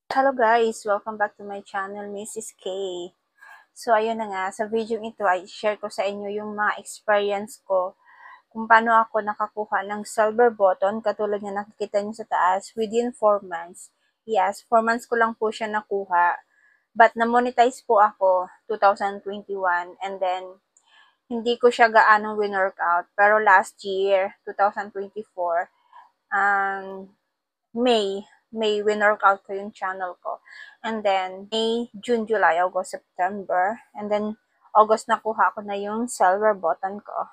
Hello guys! Welcome back to my channel, Mrs. K. So ayun na nga, sa video ito ay share ko sa inyo yung mga experience ko kung paano ako nakakuha ng silver button katulad na nakikita nyo sa taas within 4 months. Yes, 4 months ko lang po siya nakuha. But na-monetize po ako 2021 and then hindi ko siya gaanong win-workout. Pero last year, 2024, May win-workout ko yung channel ko. And then, May, June, July, August, September. And then, August nakuha ko na yung silver button ko.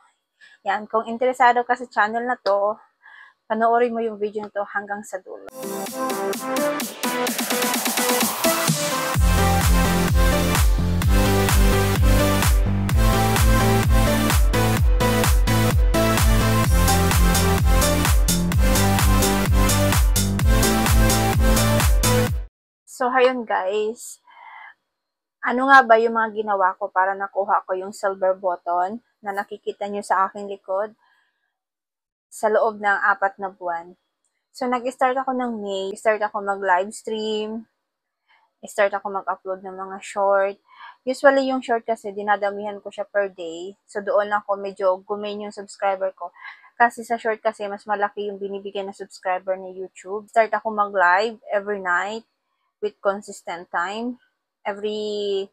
Yan, kung interesado ka sa channel na to, panoorin mo yung video nito hanggang sa dulo. So, ayun guys. Ano nga ba yung mga ginawa ko para nakuha ko yung silver button na nakikita nyo sa aking likod sa loob ng 4 na buwan? So, nag-start ako ng May. Start ako mag-livestream. Start ako mag-upload ng mga short. Usually, yung short kasi, dinadamihan ko siya per day. So, doon ako medyo gumain yung subscriber ko. Kasi sa short kasi, mas malaki yung binibigay na subscriber ni YouTube. Start ako mag-live every night with consistent time. Every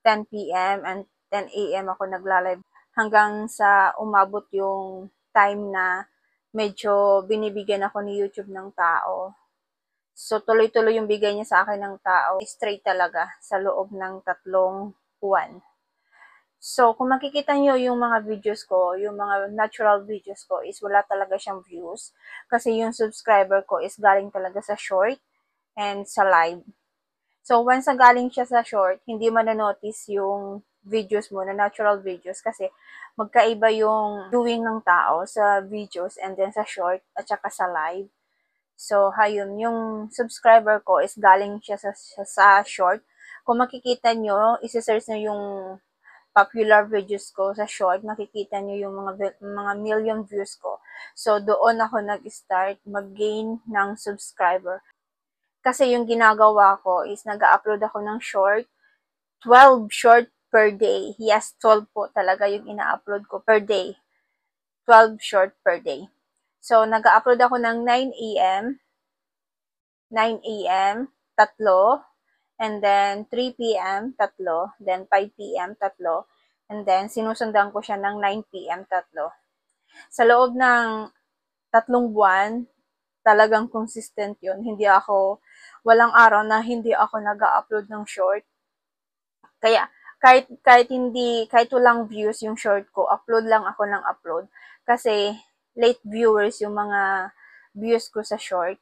10 p.m. and 10 a.m. ako nagla-live hanggang sa umabot yung time na medyo binibigyan ako ni YouTube ng tao. So, tuloy-tuloy yung bigay niya sa akin ng tao. Straight talaga sa loob ng 3 buwan. So, kung makikita nyo yung mga videos ko, yung mga natural videos ko is wala talaga siyang views. Kasi yung subscriber ko is galing talaga sa short and sa live. So, once na galing siya sa short, hindi mo na-notice yung videos mo na natural videos kasi magkaiba yung doing ng tao sa videos and then sa short at saka sa live. So, hayun, yung subscriber ko is galing siya sa short. Kung makikita nyo, isi-search nyo yung popular videos ko sa short, makikita nyo yung mga million views ko. So, doon ako nag-start mag-gain ng subscriber. Kasi yung ginagawa ko is nag-upload ako ng short, 12 short per day. Yes, 12 po talaga yung ina-upload ko per day. 12 short per day. So, nag-upload ako ng 9 a.m., 3, and then 3 p.m., 3, then 5 p.m., 3, and then sinusundan ko siya ng 9 p.m., 3. Sa loob ng 3 buwan, talagang consistent yun. Walang araw na hindi ako nag-upload ng short. Kaya, kahit walang views yung short ko, upload lang ako ng upload. Kasi, late viewers yung mga views ko sa short.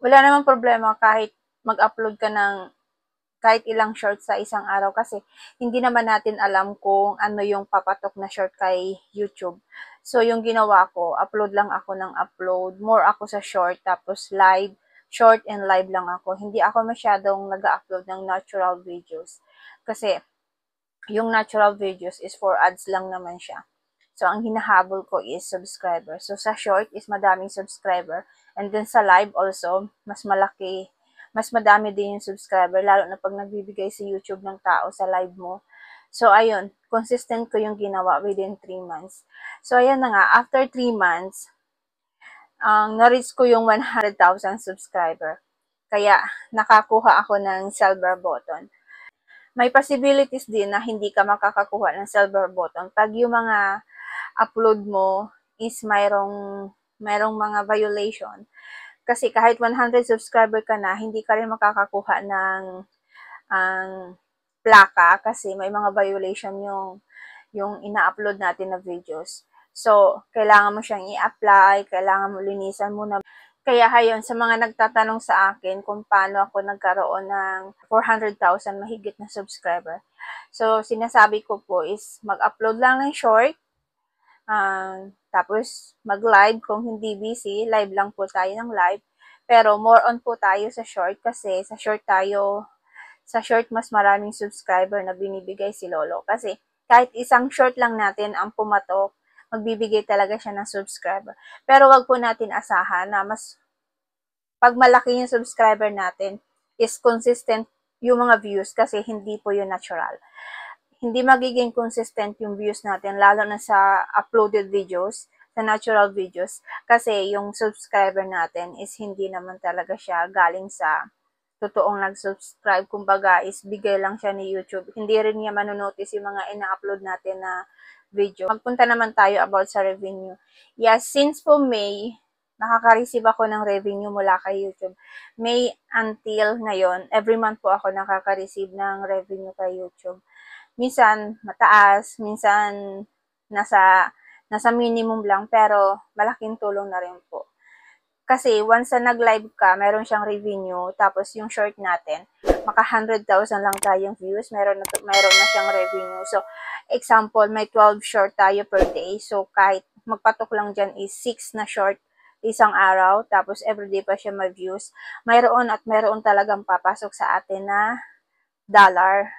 Wala namang problema kahit mag-upload ka ng kahit ilang shorts sa isang araw kasi hindi naman natin alam kung ano yung papatok na short kay YouTube. So, yung ginawa ko, upload lang ako ng upload. More ako sa short, tapos live, short and live lang ako. Hindi ako masyadong nag-upload ng natural videos. Kasi, yung natural videos is for ads lang naman siya. So, ang hinahabol ko is subscriber. So, sa short is madaming subscriber. And then sa live also, mas madami din yung subscriber, lalo na pag nagbibigay si YouTube ng tao sa live mo. So, ayun, consistent ko yung ginawa within 3 months. So, ayan na nga, after 3 months, na-reach ko yung 100,000 subscriber. Kaya, nakakuha ako ng silver button. May possibilities din na hindi ka makakakuha ng silver button pag yung mga upload mo is mayroong mga violation. Kasi kahit 100 subscriber ka na, hindi ka rin makakakuha ng plaka kasi may mga violation yung ina-upload natin na videos. So, kailangan mo siyang i-apply, kailangan mo linisan muna. Kaya hayon, sa mga nagtatanong sa akin kung paano ako nagkaroon ng 400,000 mahigit na subscriber. So, sinasabi ko po is mag-upload lang ng short, tapos mag-live kung hindi busy, live lang po tayo ng live. Pero more on po tayo sa short kasi sa short mas maraming subscriber na binibigay si Lolo. Kasi kahit isang short lang natin ang pumatok, magbibigay talaga siya ng subscriber. Pero wag po natin asahan na pag malaki yung subscriber natin, is consistent yung mga views kasi hindi po yun natural. Hindi magiging consistent yung views natin, lalo na sa uploaded videos, sa natural videos, kasi yung subscriber natin is hindi naman talaga siya galing sa totoong nag-subscribe. Kumbaga is bigay lang siya ni YouTube. Hindi rin niya manonotice yung mga ina-upload natin na video. Magpunta naman tayo about sa revenue. Yes, since po May, nakaka-receive ako ng revenue mula kay YouTube. May until ngayon, every month po ako nakaka-receive ng revenue kay YouTube. Minsan mataas, minsan nasa minimum lang, pero malaking tulong na rin po. Kasi once na nag-live ka, meron siyang revenue, tapos yung short natin, maka 100,000 lang tayong views, meron na siyang revenue. So, example, may 12 short tayo per day. So, kahit magpatok lang dyan is 6 na short isang araw, tapos everyday pa siya may views, mayroon at mayroon talagang papasok sa atin na dollar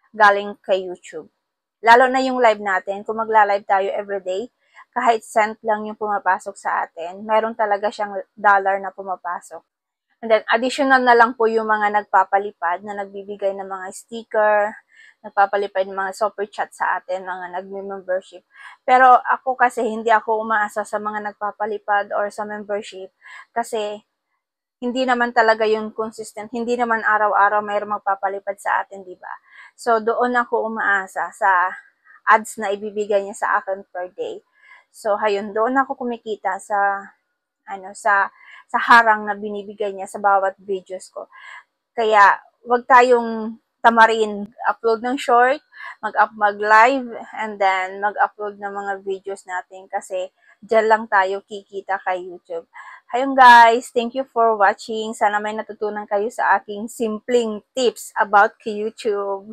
galing kay YouTube. Lalo na yung live natin, kung magla-live tayo everyday, kahit cent lang yung pumapasok sa atin, meron talaga siyang dollar na pumapasok. And then, additional na lang po yung mga nagpapalipad na nagbibigay ng mga sticker, nagpapalipad ng mga super chat sa atin, mga nagme-membership. Pero ako kasi, hindi ako umaasa sa mga nagpapalipad or sa membership kasi hindi naman talaga yung consistent. Hindi naman araw-araw mayroong magpapalipad sa atin, di ba? So, doon ako umaasa sa ads na ibibigay niya sa akin per day. So, hayun, doon ako kumikita sa harang na binibigay niya sa bawat videos ko. Kaya, wag tayong tamarin, upload ng short, mag-live, and then mag-upload ng mga videos natin kasi dyan lang tayo kikita kay YouTube. Ayun guys, thank you for watching. Sana may natutunan kayo sa aking simpleng tips about kay YouTube.